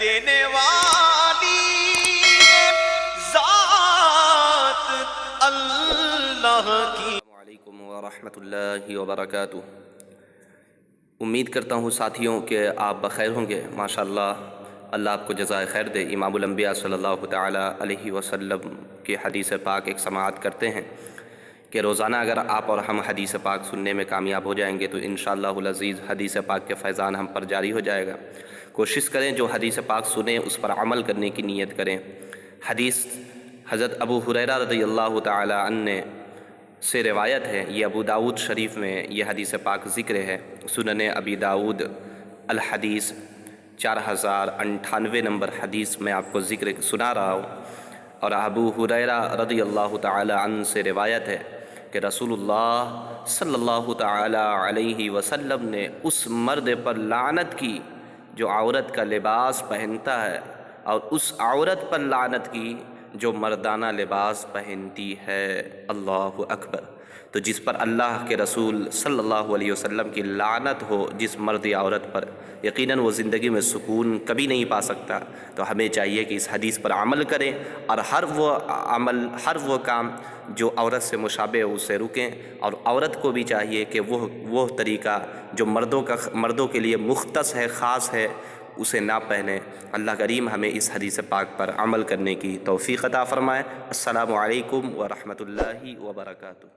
دینے والی ذات اللہ کی۔ السلام علیکم ورحمۃ اللہ وبرکاتہ۔ امید کرتا ہوں ساتھیوں کہ آپ بخیر ہوں گے۔ ماشاءاللہ اللہ آپ کو جزائے خیر دے۔ امام الانبیاء صلی اللہ تعالیٰ علیہ وسلم کی حدیث پاک ایک سماعت کرتے ہیں کہ روزانہ اگر آپ اور ہم حدیث پاک سننے میں کامیاب ہو جائیں گے تو انشاءاللہ العزیز حدیث پاک کے فیضان ہم پر جاری ہو جائے گا۔ کوشش کریں جو حدیث پاک سنیں اس پر عمل کرنے کی نیت کریں۔ حدیث حضرت ابو ہریرہ رضی اللہ تعالیٰ عنہ سے روایت ہے، یہ ابو داؤد شریف میں یہ حدیث پاک ذکر ہے۔ سنن ابی داؤد الحدیث 4098 نمبر حدیث میں آپ کو ذکر سنا رہا ہوں، اور ابو ہریرہ رضی اللہ تعالیٰ عنہ سے روایت ہے کہ رسول اللہ صلی اللہ تعالیٰ علیہ وسلم نے اس مرد پر لعنت کی جو عورت کا لباس پہنتا ہے، اور اس عورت پر لعنت کی جو مردانہ لباس پہنتی ہے۔ اللہ اکبر۔ تو جس پر اللہ کے رسول صلی اللہ علیہ وسلم کی لعنت ہو جس مرد یا عورت پر، یقیناً وہ زندگی میں سکون کبھی نہیں پا سکتا۔ تو ہمیں چاہیے کہ اس حدیث پر عمل کریں اور ہر وہ عمل، ہر وہ کام جو عورت سے مشابہ ہو اسے رکیں، اور عورت کو بھی چاہیے کہ وہ طریقہ جو مردوں کے لیے مختص ہے، خاص ہے، اسے نہ پہنیں۔ اللہ کریم ہمیں اس حدیث پاک پر عمل کرنے کی توفیق عطا فرمائے۔ السلام علیکم ورحمۃ اللہ وبرکاتہ۔